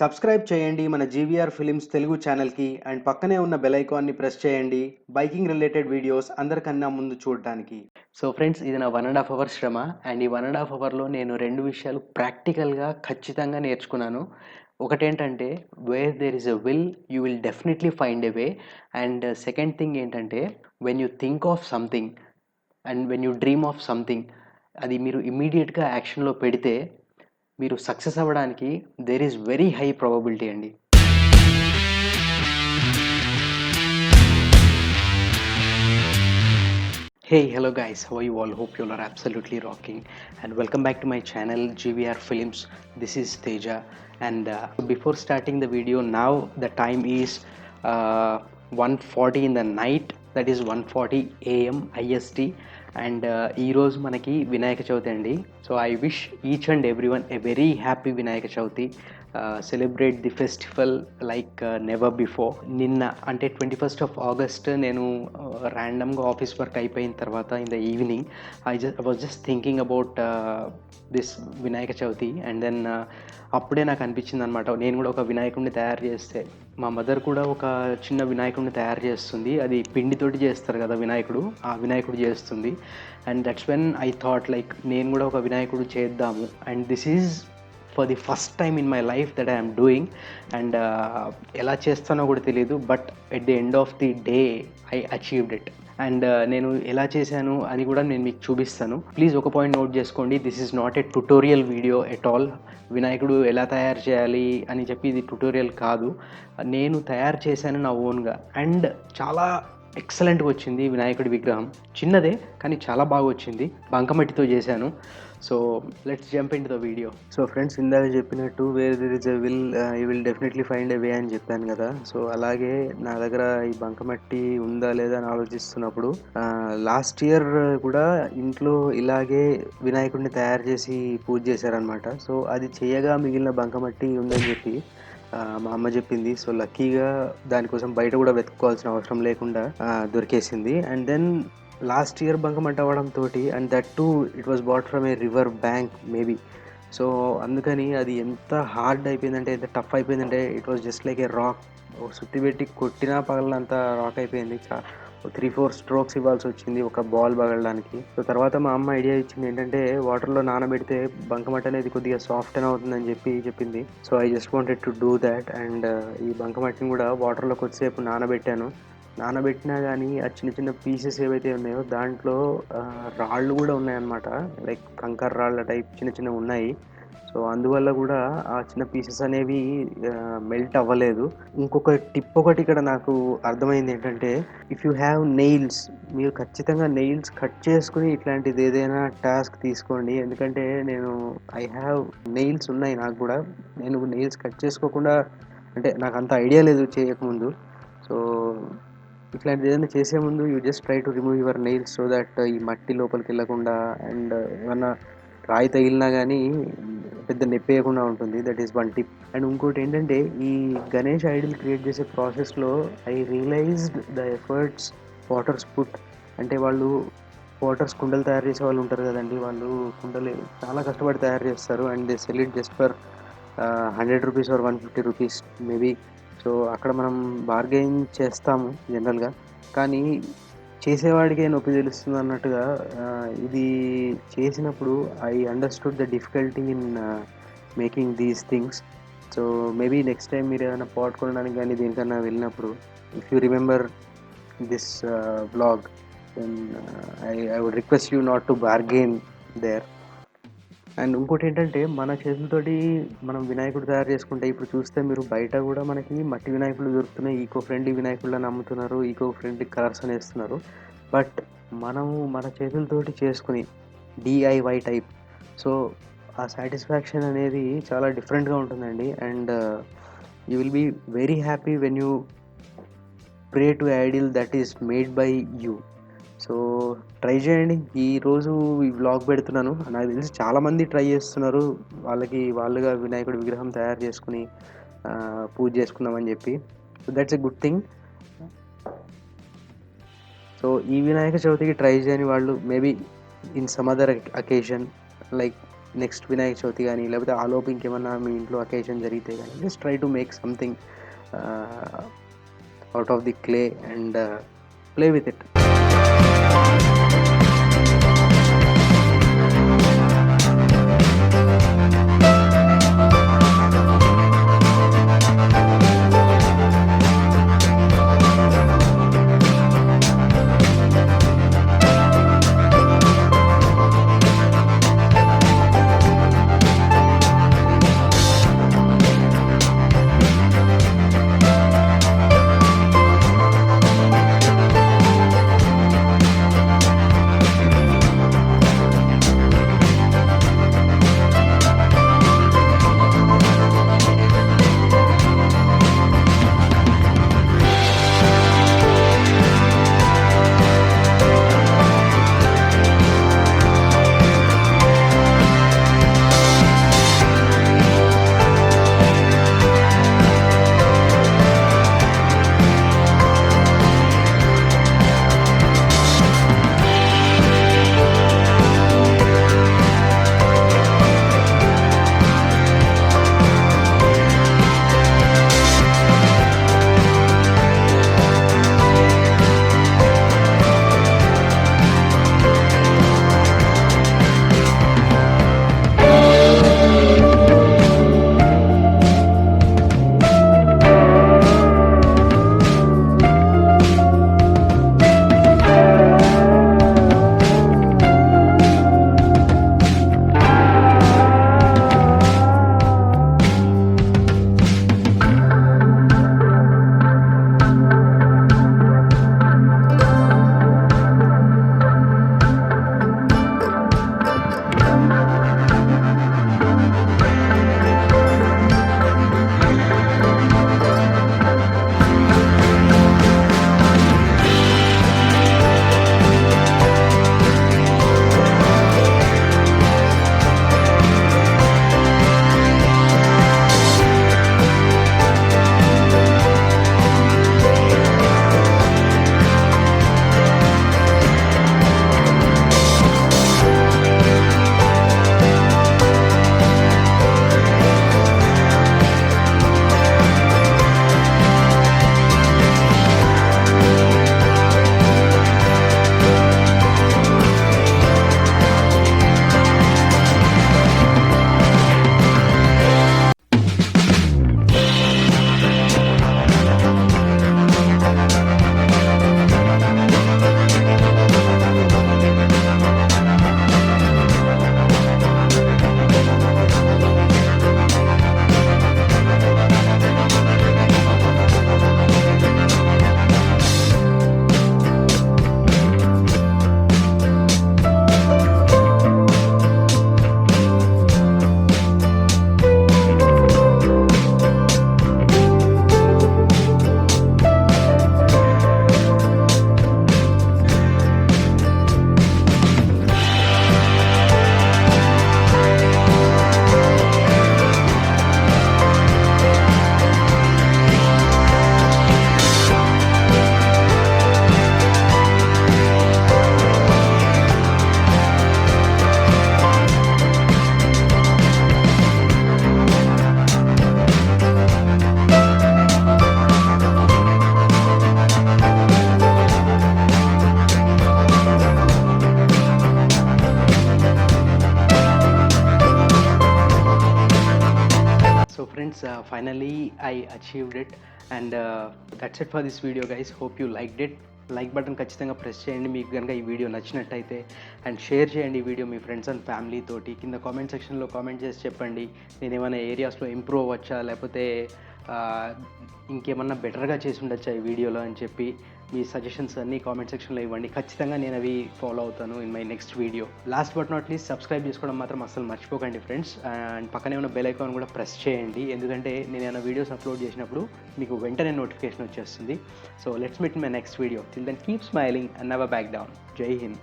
Subscribe చేయండి మన GVR films Telugu ఛానల్కి అండ్ పక్కనే ఉన్న బెల్ ఐకాన్ని ప్రెస్ చేయండి బైకింగ్ రిలేటెడ్ వీడియోస్ అందరికన్నా ముందు చూడడానికి. సో ఫ్రెండ్స్, ఇది నా 1.5 అవర్ శ్రమ. అండ్ ఈ 1.5 అవర్లో నేను 2 విషయాలు ప్రాక్టికల్గా ఖచ్చితంగా నేర్చుకున్నాను. ఒకటేంటంటే, where there is a will you will definitely find a way. And second thing ఏంటంటే, when you think of something and when you dream of something, అది మీరు ఇమ్మీడియట్గా యాక్షన్లో పెడితే మీరు సక్సెస్ అవ్వడానికి there is very high probability అండి. Hey, hello guys, how are you all? Hope you all are absolutely rocking and welcome back to my channel GVR Films. This is Teja and before starting the video, now the time is 1:40 in the night, that is 1:40 AM IST. And ఈరోజు మనకి వినాయక చవితి అండి. So I wish each and every one a very happy Vinayaka Chavithi. Celebrate the festival like never before. నిన్న అంటే 21st of August నేను ర్యాండమ్గా office work అయిపోయిన తర్వాత in the evening I was just thinking about this Vinayaka Chavithi. And then అప్పుడే నాకు అనిపించింది అనమాట, నేను కూడా ఒక వినాయకుడిని తయారు చేస్తే. మా మదర్ కూడా ఒక చిన్న వినాయకుడిని తయారు చేస్తుంది, అది పిండితోటి చేస్తారు కదా వినాయకుడు, ఆ వినాయకుడు చేస్తుంది. And that's when I thought like నేను కూడా ఒక వినాయకుడు చేద్దాము. And this is for the first time in my life that I'm doing. And ఎలా చేస్తానో కూడా తెలియదు, but at the end of the day I achieved it. And నేను ఎలా చేశాను అని కూడా నేను మీకు చూపిస్తాను. ప్లీజ్ ఒక పాయింట్ నోట్ చేసుకోండి, this is not a tutorial video at all. వినాయకుడు ఎలా తయారు చేయాలి అని చెప్పి ఇది ట్యుటోరియల్ కాదు. నేను తయారు చేశాను నా ఓన్గా అండ్ చాలా ఎక్సలెంట్గా వచ్చింది వినాయకుడి విగ్రహం. చిన్నదే కానీ చాలా బాగా వచ్చింది, బంకమట్టితో చేశాను. So let's jump into the video. So friends, ఇందాక చెప్పినట్టు where there is a will you will definitely find a way అని చెప్పాను కదా. సో అలాగే నా దగ్గర ఈ బంకమట్టి ఉందా లేదా అని ఆలోచిస్తున్నప్పుడు లాస్ట్ ఇయర్ కూడా ఇంట్లో ఇలాగే వినాయకుడిని తయారు చేసి పూజ చేశారనమాట. సో అది చేయగా మిగిలిన బంకమట్టి ఉందని చెప్పి మా అమ్మ చెప్పింది. సో లక్కీగా దానికోసం బయట కూడా వెతుక్కోవాల్సిన అవసరం లేకుండా దొరికేసింది. అండ్ దెన్ లాస్ట్ ఇయర్ బంకమట్టి అవ్వడంతో, and that to it was bought from A river bank maybe. So అందుకని అది ఎంత హార్డ్ అయిపోయిందంటే, ఎంత టఫ్ అయిపోయిందంటే, it was just like a rock. సుత్తి పెట్టి కొట్టినా పగలంత రాక్ అయిపోయింది. 3-4 స్ట్రోక్స్ ఇవ్వాల్సి వచ్చింది ఒక బాల్ పగలడానికి. సో తర్వాత మా అమ్మ ఐడియా ఇచ్చింది ఏంటంటే, వాటర్లో నానబెడితే బంకమట్టి అనేది కొద్దిగా సాఫ్ట్ అని అవుతుందని చెప్పింది. So I just wanted to do that. And ఈ బంకమట్టిని కూడా వాటర్లో కొద్దిసేపు నానబెట్టినా కానీ ఆ చిన్న చిన్న పీసెస్ ఏవైతే ఉన్నాయో దాంట్లో రాళ్ళు కూడా ఉన్నాయన్నమాట, లైక్ కంకర్ రాళ్ళ టైప్ చిన్న చిన్న ఉన్నాయి. సో అందువల్ల కూడా ఆ చిన్న పీసెస్ అనేవి మెల్ట్ అవ్వలేదు. ఇంకొక టిప్ ఒకటి ఇక్కడ నాకు అర్థమైంది ఏంటంటే, ఇఫ్ యూ హ్యావ్ నెయిల్స్, మీరు ఖచ్చితంగా నెయిల్స్ కట్ చేసుకుని ఇట్లాంటిది ఏదైనా టాస్క్ తీసుకోండి. ఎందుకంటే ఐ హ్యావ్ నెయిల్స్ ఉన్నాయి నాకు కూడా. నేను నెయిల్స్ కట్ చేసుకోకుండా, అంటే నాకు అంత ఐడియా లేదు చేయకముందు. సో ఇట్లాంటిది ఏదైనా చేసే ముందు you just try to remove your nails so that ఈ మట్టి లోపలికి వెళ్ళకుండా అండ్ ఏమన్నా రాయి తగిలినా కానీ పెద్ద నొప్పేయకుండా ఉంటుంది. That is one tip. And ఇంకోటి ఏంటంటే, ఈ గణేష్ ఐడల్ క్రియేట్ చేసే ప్రాసెస్లో I realized the efforts potters put. అంటే వాళ్ళు వాటర్స్ కుండలు తయారు చేసే వాళ్ళు ఉంటారు కదండి, వాళ్ళు కుండలు చాలా కష్టపడి తయారు చేస్తారు. And they sell it just for 100 rupees or 150 rupees maybe. So అక్కడ మనం బార్గెయిన్ చేస్తాము జనరల్గా, కానీ చేసేవాడికే నొప్పి తెలుస్తుంది అన్నట్టుగా ఇది చేసినప్పుడు I understood the difficulty in making these things. So maybe next time మీరు ఏమైనా పాట్ కొనడానికి కానీ దీనికన్నా వెళ్ళినప్పుడు, if you remember this vlog, then I would request you not to bargain there. And ఇంకోటి ఏంటంటే, మన చేతులతోటి మనం వినాయకుడు తయారు చేసుకుంటే, ఇప్పుడు చూస్తే మీరు బయట కూడా మనకి మట్టి వినాయకులు దొరుకుతున్నాయి, ఈకో ఫ్రెండ్లీ వినాయకులను అమ్ముతున్నారు, ఈకో ఫ్రెండ్లీ కలర్స్ అని వేస్తున్నారు. బట్ మనము మన చేతులతోటి చేసుకుని డిఐవై టైప్, సో ఆ సాటిస్ఫాక్షన్ అనేది చాలా డిఫరెంట్గా ఉంటుందండి. And you will be very happy when you pray to idol that is made by you. So try చేయండి. ఈరోజు ఈ వ్లాగ్ పెడుతున్నాను, నాకు తెలిసి చాలామంది ట్రై చేస్తున్నారు వాళ్ళుగా వినాయకుడి విగ్రహం తయారు చేసుకుని పూజ చేసుకుందామని చెప్పి. So that's a good thing. So ఈ వినాయక చవితికి ట్రై చేయని వాళ్ళు maybe in some other occasion like next Vinayaka Chavithi కానీ లేకపోతే ఆలోపు ఇంకేమన్నా మీ ఇంట్లో అకేషన్ జరిగితే కానీ just try to make something out of the clay and play with it. Friends, finally I achieved it, and that's it for this video guys. Hope you liked it. Like button ఖచ్చితంగా press చేయండి మీకు కనుక ఈ video నచ్చినట్టయితే, and share చేయండి ఈ video me friends and family తోటి. కింద కామెంట్ సెక్షన్లో కామెంట్ చేసి చెప్పండి నేను ఏమైనా ఏరియాస్లో ఇంప్రూవ్ అవ్వచ్చా, లేకపోతే ఇంకేమన్నా బెటర్గా చేసి ఉండొచ్చా ఈ వీడియోలో అని చెప్పి మీ సజెషన్స్ అన్నీ కామెంట్ సెక్షన్లో ఇవ్వండి. ఖచ్చితంగా నేను అవి ఫాలో అవుతాను in my next video. Last but not least subscribe చేసుకోవడం మాత్రం అసలు మర్చిపోకండి ఫ్రెండ్స్. అండ్ పక్కనే ఉన్న బెల్ ఐకాన్ కూడా ప్రెస్ చేయండి, ఎందుకంటే నేను ఏమైనా వీడియోస్ అప్లోడ్ చేసినప్పుడు మీకు వెంటనే నోటిఫికేషన్ వచ్చేస్తుంది. So let's meet in my next video. Till then keep smiling and never back down. Jai Hind.